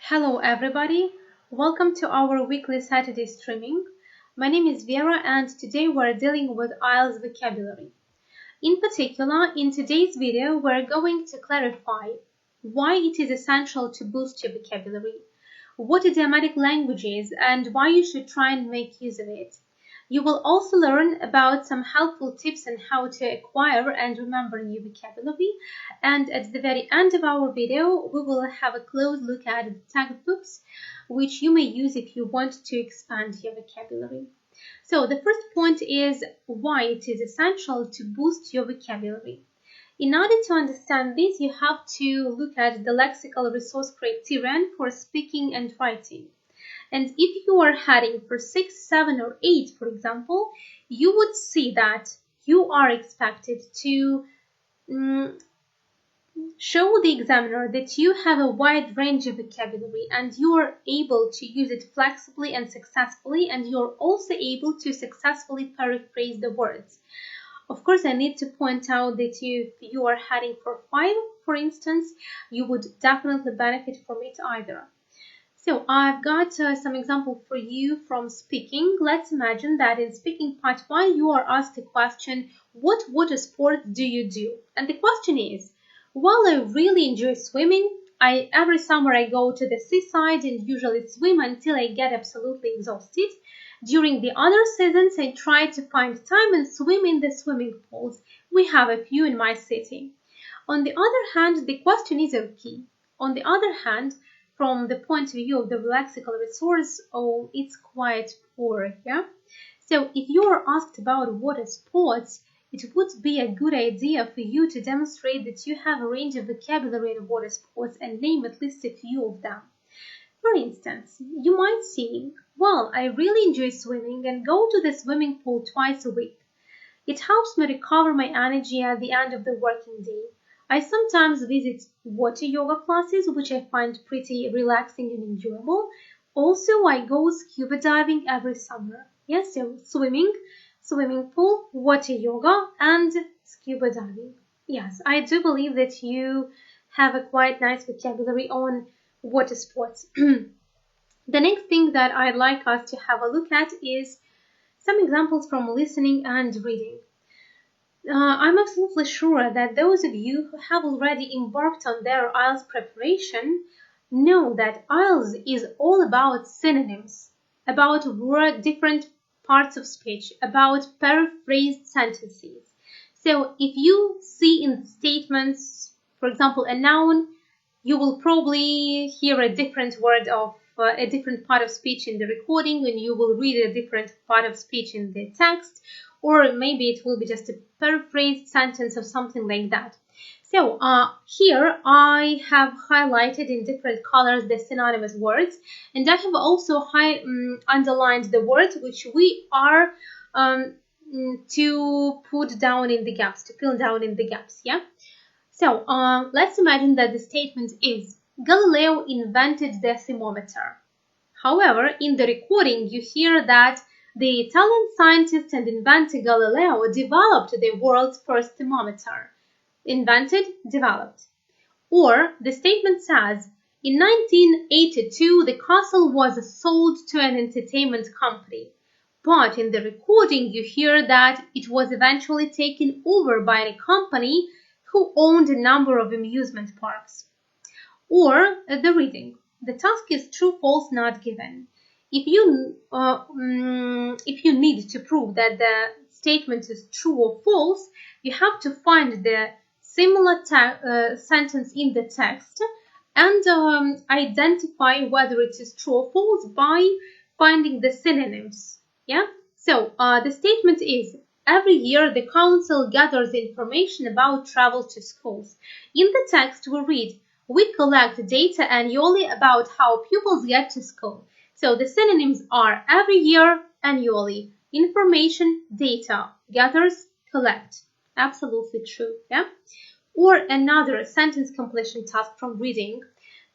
Hello everybody, welcome to our weekly Saturday streaming. My name is Vera and today we're dealing with IELTS vocabulary. In particular, in today's video we're going to clarify why it is essential to boost your vocabulary, what idiomatic language is and why you should try and make use of it. You will also learn about some helpful tips on how to acquire and remember new vocabulary, and at the very end of our video we will have a close look at the textbooks which you may use if you want to expand your vocabulary. So the first point is why it is essential to boost your vocabulary. In order to understand this, you have to look at the lexical resource criterion for speaking and writing. And if you are heading for 6, 7 or 8, for example, you would see that you are expected to show the examiner that you have a wide range of vocabulary and you are able to use it flexibly and successfully, and you're also able to successfully paraphrase the words. Of course, I need to point out that if you are heading for 5, for instance, you would definitely benefit from it either. So I've got some example for you from speaking. Let's imagine that in speaking part 1 you are asked a question, what water sport do you do? And the question is, while I really enjoy swimming, every summer I go to the seaside and usually swim until I get absolutely exhausted. During the other seasons I try to find time and swim in the swimming pools. We have a few in my city. On the other hand, the question is okay. On the other hand, from the point of view of the lexical resource, it's quite poor, yeah? So if you are asked about water sports, it would be a good idea for you to demonstrate that you have a range of vocabulary in water sports and name at least a few of them. For instance, you might say, well, I really enjoy swimming and go to the swimming pool twice a week. It helps me recover my energy at the end of the working day. I sometimes visit water yoga classes, which I find pretty relaxing and enjoyable. Also, I go scuba diving every summer. Yes, so swimming pool, water yoga, and scuba diving. Yes, I do believe that you have a quite nice vocabulary on water sports. The next thing that I'd like us to have a look at is some examples from listening and reading. I'm absolutely sure that those of you who have already embarked on their IELTS preparation know that IELTS is all about synonyms, about different parts of speech, about paraphrased sentences. So if you see in statements, for example, a noun, you will probably hear a different word of a different part of speech in the recording, and you will read a different part of speech in the text, or maybe it will be just a paraphrased sentence or something like that. So here I have highlighted in different colors the synonymous words, and I have also underlined the words which we are to put down in the gaps, to fill down in the gaps, yeah? So let's imagine that the statement is, Galileo invented the thermometer. However, in the recording you hear that the Italian scientist and inventor Galileo developed the world's first thermometer. Invented, developed. Or the statement says, in 1982 the castle was sold to an entertainment company. But in the recording you hear that it was eventually taken over by a company who owned a number of amusement parks. Or the reading. The task is true, false, not given. If you need to prove that the statement is true or false, you have to find the similar sentence in the text and identify whether it is true or false by finding the synonyms. Yeah. So the statement is, every year the council gathers information about travel to schools. In the text we read, we collect data annually about how pupils get to school. So the synonyms are every year, annually, information, data, gathers, collect. Absolutely true, yeah? Or another sentence completion task from reading.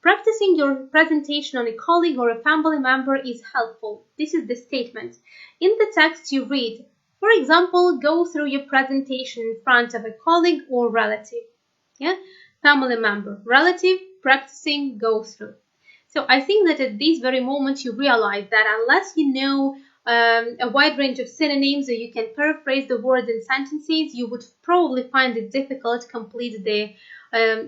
Practicing your presentation on a colleague or a family member is helpful. This is the statement. In the text you read, for example, go through your presentation in front of a colleague or relative. Yeah? Family member, relative, practicing, go through. So I think that at this very moment you realize that unless you know a wide range of synonyms or you can paraphrase the words in sentences, you would probably find it difficult to complete the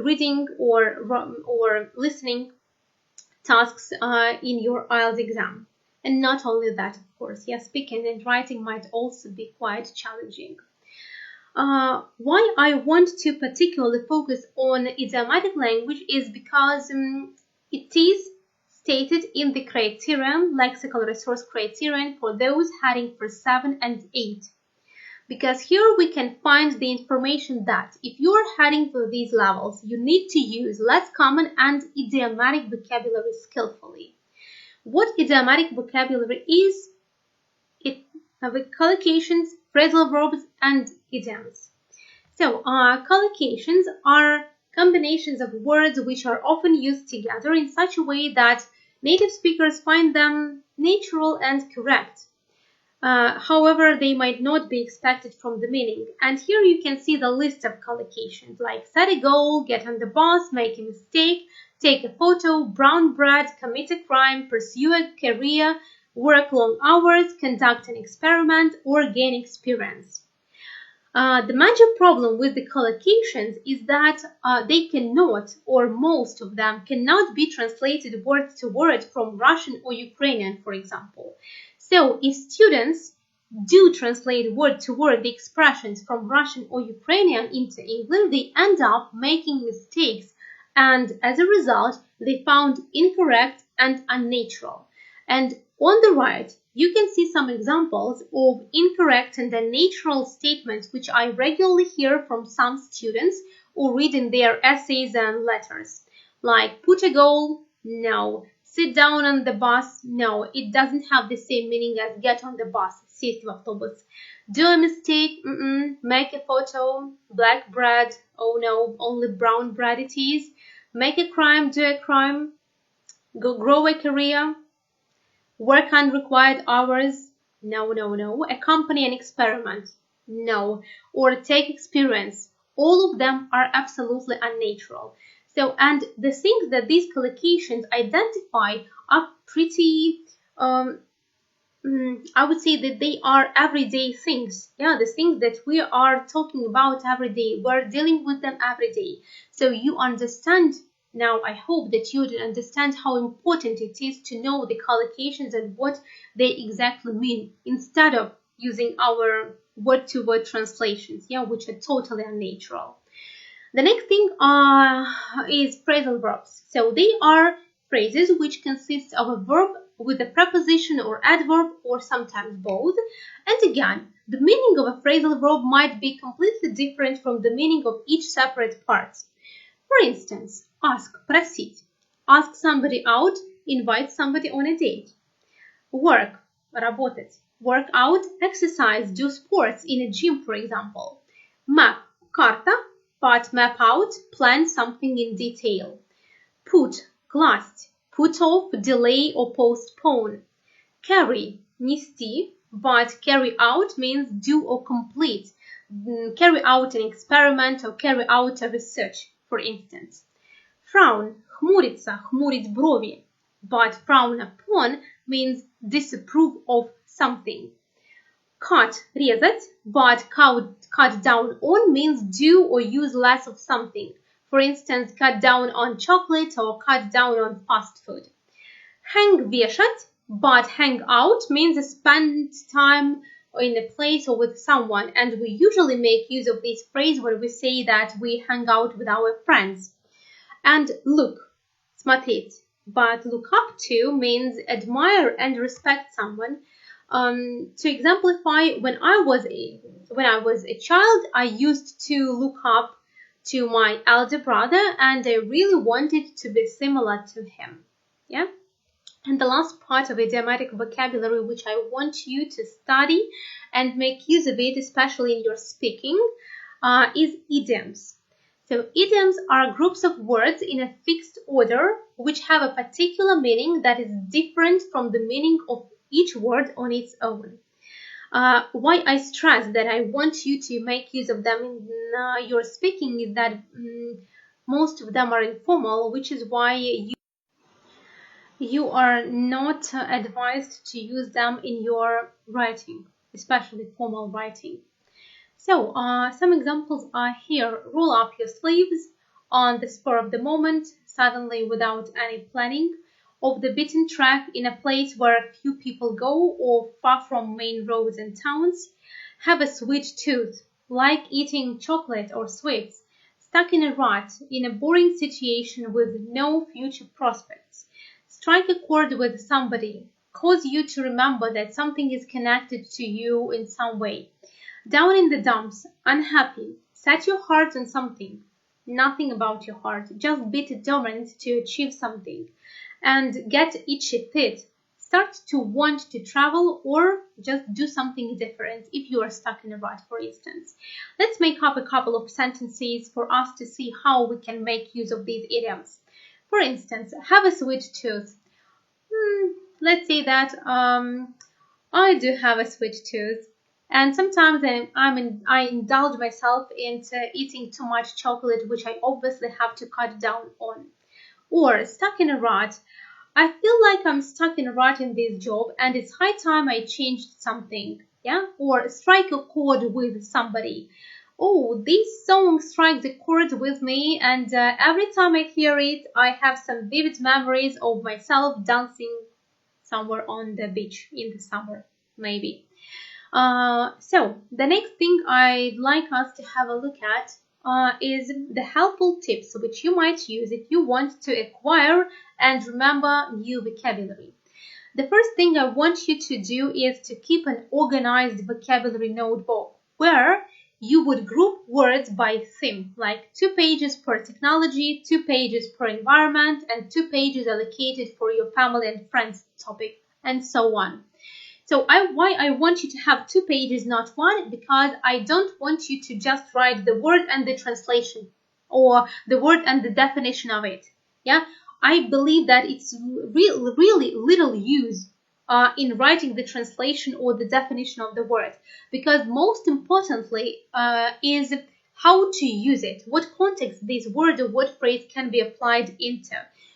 reading or listening tasks in your IELTS exam. And not only that, of course, yes, speaking and writing might also be quite challenging. Why I want to particularly focus on idiomatic language is because it is stated in the criterion, lexical resource criterion, for those heading for 7 and 8. Because here we can find the information that if you are heading for these levels, you need to use less common and idiomatic vocabulary skillfully. What idiomatic vocabulary is? It collocations, phrasal verbs, and idioms. So, collocations are combinations of words which are often used together in such a way that native speakers find them natural and correct. However, they might not be expected from the meaning. And here you can see the list of collocations like set a goal, get on the bus, make a mistake, take a photo, brown bread, commit a crime, pursue a career, work long hours, conduct an experiment, or gain experience. The major problem with the collocations is that they cannot, or most of them cannot be translated word to word from Russian or Ukrainian, for example. So if students do translate word to word the expressions from Russian or Ukrainian into English, they end up making mistakes, and as a result, they found incorrect and unnatural. And on the right, you can see some examples of incorrect and unnatural statements which I regularly hear from some students or read in their essays and letters. Like put a goal, no. Sit down on the bus, no. It doesn't have the same meaning as get on the bus, сесть в автобус. Do a mistake, make a photo, black bread, oh no, only brown bread it is. Make a crime, do a crime, grow a career, work unrequired hours, no. Accompany an experiment, no. Or take experience. All of them are absolutely unnatural. So, and the things that these collocations identify are pretty, I would say that they are everyday things. Yeah, the things that we are talking about every day. We're dealing with them every day. So you understand now, I hope that you understand how important it is to know the collocations and what they exactly mean instead of using our word-to-word translations, yeah, which are totally unnatural. The next thing is phrasal verbs. So they are phrases which consist of a verb with a preposition or adverb or sometimes both. And again, the meaning of a phrasal verb might be completely different from the meaning of each separate part. For instance, ask, просить. Ask somebody out, invite somebody on a date. Work, работать. Work out, exercise, do sports in a gym, for example. Map, карта, but map out, plan something in detail. Put, класть. Put off, delay or postpone. Carry, нести, but carry out means do or complete. Carry out an experiment or carry out a research, for instance. Frown, хмуриться, хмурить брови, but frown upon means disapprove of something. Cut, резать, but cut down on means do or use less of something. For instance, cut down on chocolate or cut down on fast food. Hang, вешать, but hang out means spend time in a place or with someone, and we usually make use of this phrase when we say that we hang out with our friends. And look, смотреть, but look up to means admire and respect someone. To exemplify, when I was a child, I used to look up to my elder brother, and I really wanted to be similar to him. Yeah. And the last part of idiomatic vocabulary, which I want you to study and make use of it, especially in your speaking, is idioms. So idioms are groups of words in a fixed order which have a particular meaning that is different from the meaning of each word on its own. Why I stress that I want you to make use of them in your speaking is that most of them are informal, which is why You are not advised to use them in your writing, especially formal writing. So, some examples are here. Roll up your sleeves on the spur of the moment, suddenly without any planning, off the beaten track in a place where few people go or far from main roads and towns. Have a sweet tooth, like eating chocolate or sweets. Stuck in a rut, in a boring situation with no future prospects. Strike a chord with somebody, cause you to remember that something is connected to you in some way. Down in the dumps, unhappy, set your heart on something. Nothing about your heart, just be determined to achieve something. And get itchy feet. Start to want to travel or just do something different if you are stuck in a rut, for instance. Let's make up a couple of sentences for us to see how we can make use of these idioms. For instance, have a sweet tooth. Let's say that I do have a sweet tooth. And sometimes I indulge myself into eating too much chocolate, which I obviously have to cut down on. Or stuck in a rut. I feel like I'm stuck in a rut in this job and it's high time I changed something. Yeah? Or strike a chord with somebody. Oh, this song strikes a chord with me, and every time I hear it, I have some vivid memories of myself dancing somewhere on the beach in the summer, maybe. So the next thing I'd like us to have a look at is the helpful tips which you might use if you want to acquire and remember new vocabulary. The first thing I want you to do is to keep an organized vocabulary notebook where you would group words by theme, like 2 pages per technology, 2 pages per environment, and 2 pages allocated for your family and friends topic, and so on. So why I want you to have 2 pages, not 1, because I don't want you to just write the word and the translation or the word and the definition of it. Yeah, I believe that it's really little use in writing the translation or the definition of the word, because most importantly is how to use it, what context this word or what phrase can be applied into.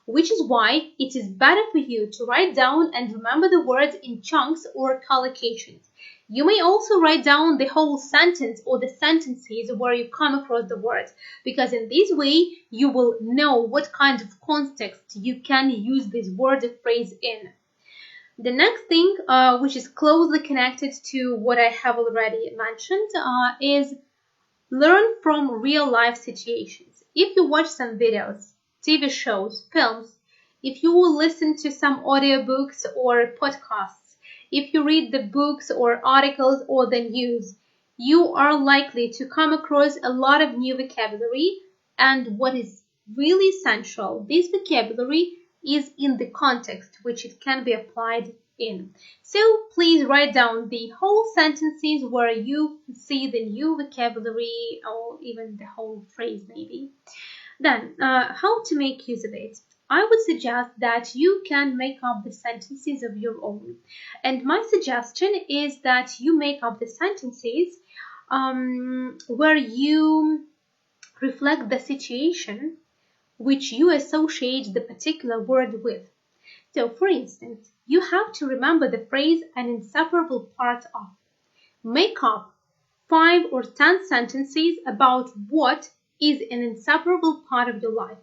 Which is why it is better for you to write down and remember the words in chunks or collocations. You may also write down the whole sentence or the sentences where you come across the words, because in this way you will know what kind of context you can use this word or phrase in. The next thing, which is closely connected to what I have already mentioned, is learn from real life situations. If you watch some videos, TV shows, films, if you will listen to some audiobooks or podcasts, if you read the books or articles or the news, you are likely to come across a lot of new vocabulary, and what is really essential, this vocabulary is in the context which it can be applied in. So please write down the whole sentences where you see the new vocabulary or even the whole phrase maybe. Then, how to make use of it? I would suggest that you can make up the sentences of your own. And my suggestion is that you make up the sentences where you reflect the situation which you associate the particular word with. So, for instance, you have to remember the phrase an inseparable part of. Make up 5 or 10 sentences about what is an inseparable part of your life.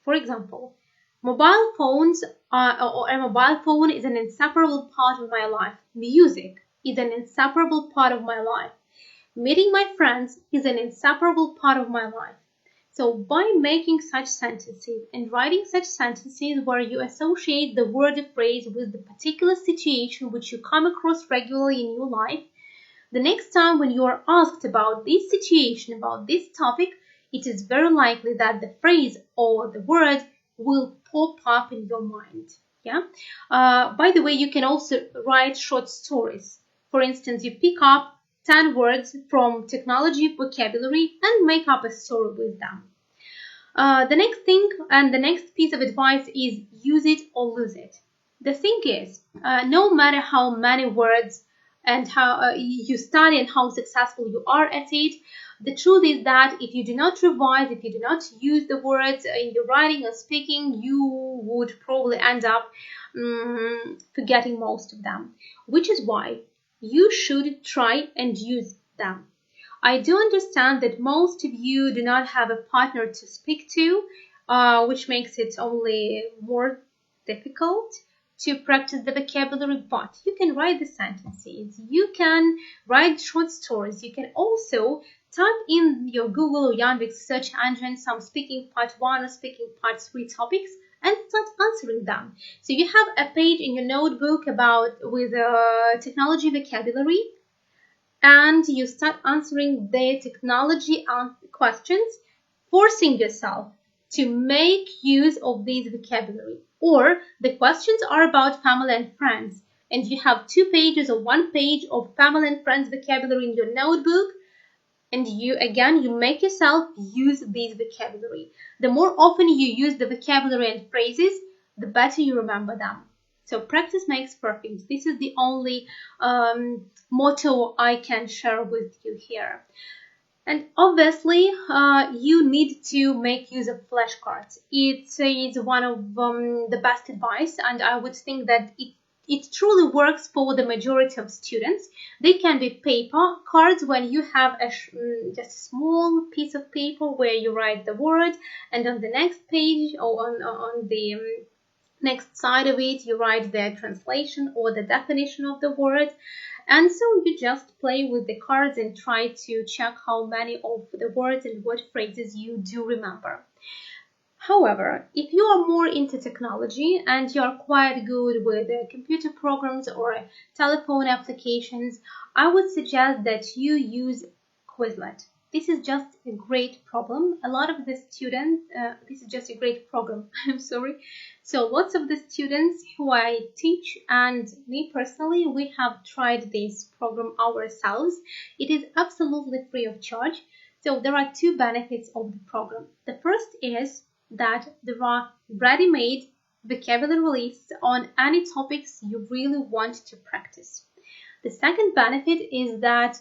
For example, mobile phones or a mobile phone is an inseparable part of my life. Music is an inseparable part of my life. Meeting my friends is an inseparable part of my life. So by making such sentences and writing such sentences where you associate the word or phrase with the particular situation which you come across regularly in your life, the next time when you are asked about this situation, about this topic, it is very likely that the phrase or the word will pop up in your mind. Yeah. By the way, you can also write short stories. For instance, you pick up 10 words from technology vocabulary and make up a story with them. The next thing and the next piece of advice is use it or lose it. The thing is, no matter how many words and how you study and how successful you are at it, The truth is that if you do not revise, if you do not use the words in your writing or speaking, you would probably end up forgetting most of them, which is why you should try and use them. I do understand that most of you do not have a partner to speak to, which makes it only more difficult to practice the vocabulary, but you can write the sentences, you can write short stories, you can also type in your Google or Yandex search engine some speaking part 1 or speaking part 3 topics and start answering them. So you have a page in your notebook with technology vocabulary, and you start answering the technology questions, forcing yourself to make use of these vocabulary. Or the questions are about family and friends, and you have 2 pages or 1 page of family and friends vocabulary in your notebook, and you make yourself use these vocabulary. The more often you use the vocabulary and phrases, the better you remember them. So practice makes perfect. This is the only motto I can share with you here. And obviously, you need to make use of flashcards. It's one of the best advice, and I would think that it truly works for the majority of students. They can be paper cards when you have just a small piece of paper where you write the word, and on the next page or on the next side of it you write the translation or the definition of the word. And so you just play with the cards and try to check how many of the words and what phrases you do remember. However, if you are more into technology and you are quite good with computer programs or telephone applications, I would suggest that you use Quizlet. This is just a great problem. A lot of the students, this is just a great program, I'm sorry. So lots of the students who I teach and me personally, we have tried this program ourselves. It is absolutely free of charge. So there are 2 benefits of the program. The first is that there are ready-made vocabulary lists on any topics you really want to practice. The second benefit is that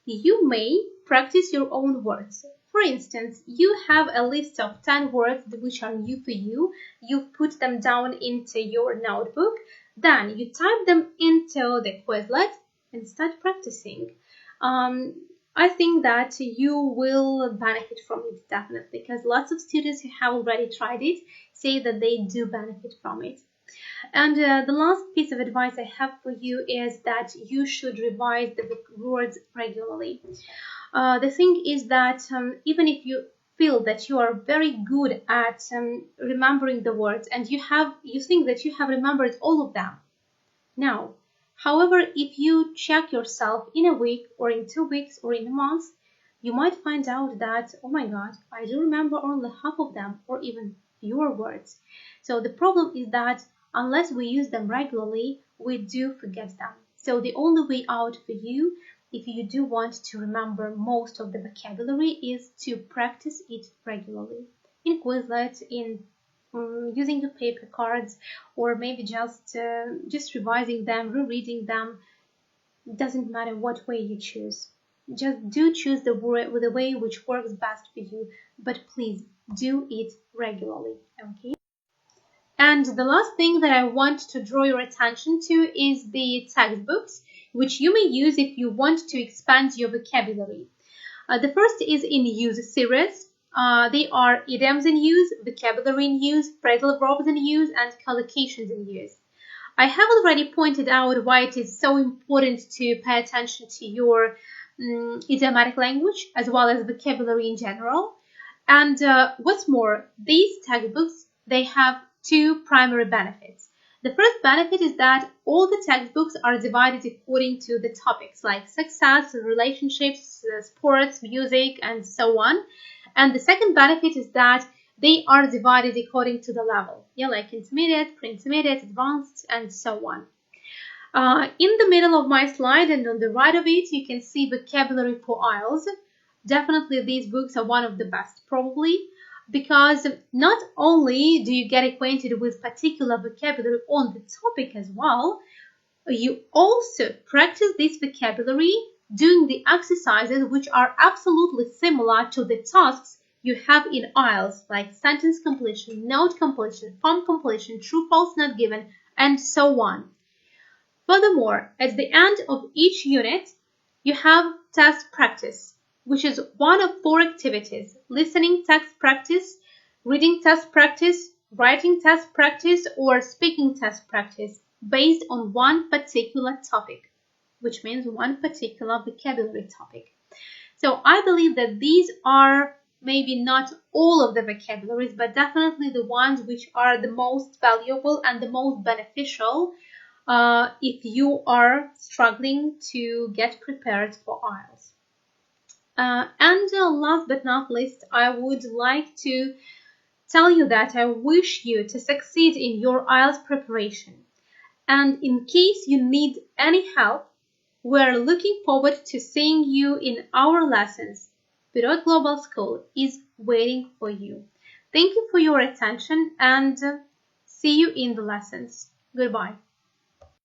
you may practice your own words. For instance, you have a list of 10 words which are new for you. You've put them down into your notebook. Then you type them into the Quizlet and start practicing. I think that you will benefit from it definitely, because lots of students who have already tried it say that they do benefit from it. And the last piece of advice I have for you is that you should revise the words regularly. The thing is that even if you feel that you are very good at remembering the words and you think that you have remembered all of them. Now, however, if you check yourself in a week or in 2 weeks or in a month, you might find out that, oh my God, I do remember only half of them or even fewer words. So the problem is that unless we use them regularly, we do forget them. So the only way out for you, if you do want to remember most of the vocabulary, is to practice it regularly. In Quizlet, in using your paper cards, or maybe just revising them, rereading them. It doesn't matter what way you choose. Just do choose the way which works best for you, but please do it regularly, okay? And the last thing that I want to draw your attention to is the textbooks, which you may use if you want to expand your vocabulary. The first is In Use series. They are idioms in use, vocabulary in use, phrasal verbs in use, and collocations in use. I have already pointed out why it is so important to pay attention to your idiomatic language as well as vocabulary in general. And what's more, these textbooks, they have 2 primary benefits. The first benefit is that all the textbooks are divided according to the topics like success, relationships, sports, music, and so on. And the second benefit is that they are divided according to the level, like intermediate, pre-intermediate, advanced, and so on. In the middle of my slide and on the right of it, you can see vocabulary for IELTS. Definitely these books are one of the best, probably, because not only do you get acquainted with particular vocabulary on the topic as well, you also practice this vocabulary doing the exercises which are absolutely similar to the tasks you have in IELTS, like sentence completion, note completion, form completion, true, false, not given, and so on. Furthermore, at the end of each unit, you have test practice, which is one of 4 activities: listening test practice, reading test practice, writing test practice, or speaking test practice, based on one particular topic, which means one particular vocabulary topic. So I believe that these are maybe not all of the vocabularies, but definitely the ones which are the most valuable and the most beneficial if you are struggling to get prepared for IELTS. And last but not least, I would like to tell you that I wish you to succeed in your IELTS preparation. And in case you need any help, we're looking forward to seeing you in our lessons. Pirot Global School is waiting for you. Thank you for your attention and see you in the lessons. Goodbye.